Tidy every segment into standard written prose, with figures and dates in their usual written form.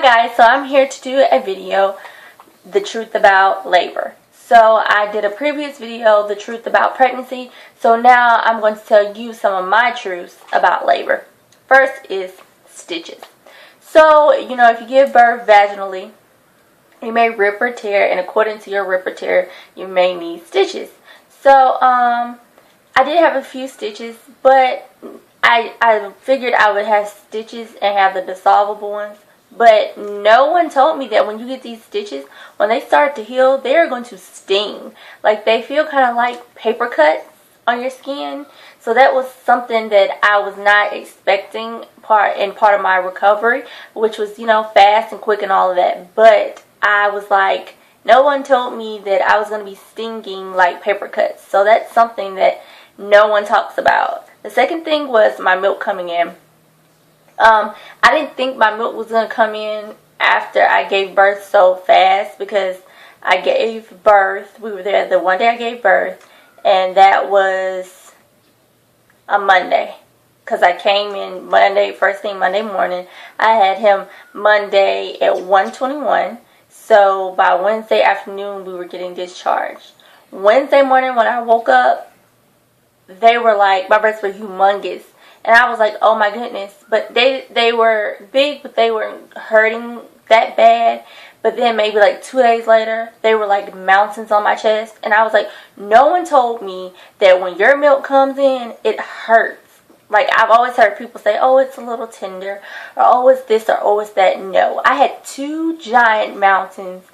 Hi guys, so I'm here to do a video, the truth about labor. So I did a previous video, the truth about pregnancy. So now I'm going to tell you some of my truths about labor. First is stitches. So, if you give birth vaginally, you may rip or tear, and according to your rip or tear, you may need stitches. So, I did have a few stitches, but I figured I would have stitches and have the dissolvable ones. But no one told me that when you get these stitches, when they start to heal, they are going to sting. Like, they feel kind of like paper cuts on your skin. So that was something that I was not expecting part of my recovery, which was, fast and quick and all of that. But I was like, no one told me that I was going to be stinging like paper cuts. So that's something that no one talks about. The second thing was my milk coming in. I didn't think my milk was going to come in after I gave birth so fast, because I gave birth, we were there the one day I gave birth, and that was a Monday, because I came in Monday, first thing Monday morning. I had him Monday at 1:21, so by Wednesday afternoon we were getting discharged. Wednesday morning when I woke up, they were like, my breasts were humongous. And I was like, oh my goodness. But they were big, but they weren't hurting that bad. But then maybe like 2 days later, they were like mountains on my chest. And I was like, no one told me that when your milk comes in, it hurts. Like, I've always heard people say, oh, it's a little tender, or oh, it's this, or oh, it's that. No, I had 2 giant mountains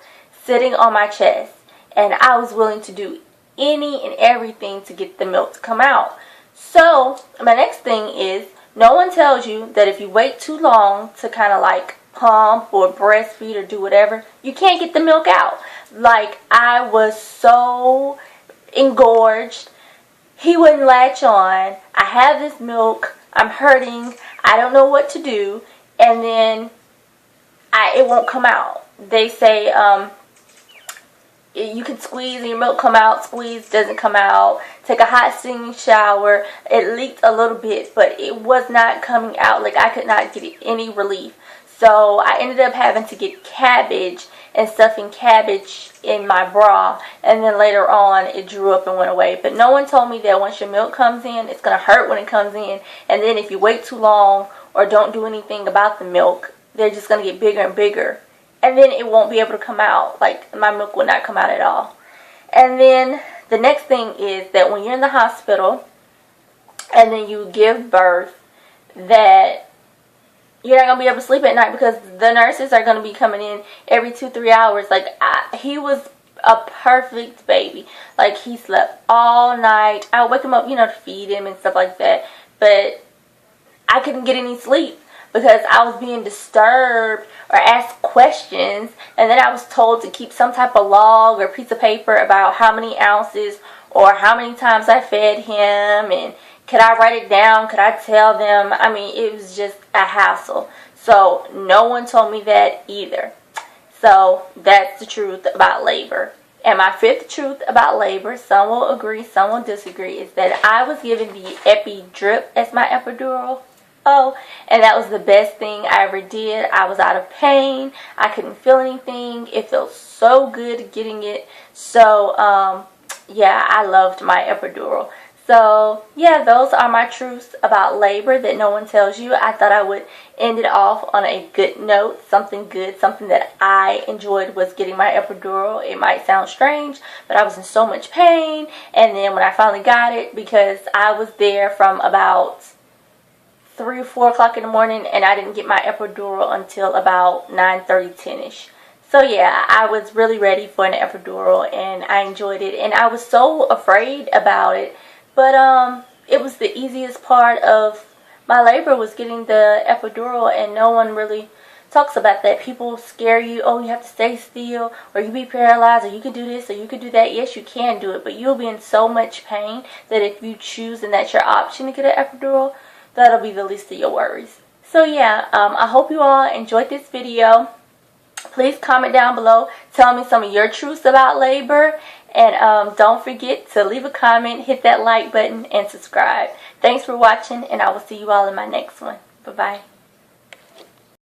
sitting on my chest. And I was willing to do any and everything to get the milk to come out. So, my next thing is, no one tells you that if you wait too long to kind of like pump or breastfeed or do whatever, you can't get the milk out. Like, I was so engorged. He wouldn't latch on. I have this milk. I'm hurting. I don't know what to do. And then it won't come out. They say, you can squeeze and your milk come out, squeeze, doesn't come out. Take a hot steaming shower. It leaked a little bit, but it was not coming out. Like, I could not get any relief. So I ended up having to get cabbage and stuffing cabbage in my bra, and then later on it drew up and went away. But no one told me that once your milk comes in, it's going to hurt when it comes in, and then if you wait too long or don't do anything about the milk, they're just going to get bigger and bigger. And then it won't be able to come out. Like, my milk will not come out at all. And then the next thing is that when you're in the hospital and then you give birth, that you're not going to be able to sleep at night, because the nurses are going to be coming in every 2-3 hours. Like, he was a perfect baby. Like, he slept all night. I would wake him up, to feed him and stuff like that. But I couldn't get any sleep, because I was being disturbed or asked questions, and then I was told to keep some type of log or piece of paper about how many ounces or how many times I fed him, and could I write it down, could I tell them? I mean, it was just a hassle. So no one told me that either. So that's the truth about labor. And my fifth truth about labor, some will agree, some will disagree, is that I was given the Epi drip as my epidural. Oh, and that was the best thing I ever did. I was out of pain. I couldn't feel anything. It felt so good getting it. So, yeah, I loved my epidural. So, yeah, those are my truths about labor that no one tells you. I thought I would end it off on a good note, something good, something that I enjoyed was getting my epidural. It might sound strange, but I was in so much pain. And then when I finally got it, because I was there from about 3 or 4 o'clock in the morning, and I didn't get my epidural until about 9:30, 10ish. So yeah, I was really ready for an epidural, and I enjoyed it, and I was so afraid about it, but it was the easiest part of my labor, was getting the epidural, and no one really talks about that. People scare you, oh, you have to stay still, or you be paralyzed, or you can do this, or you can do that. Yes, you can do it, but you'll be in so much pain that if you choose and that's your option to get an epidural, that'll be the least of your worries. So yeah, I hope you all enjoyed this video. Please comment down below. Tell me some of your truths about labor. And don't forget to leave a comment, hit that like button, and subscribe. Thanks for watching, and I will see you all in my next one. Bye-bye.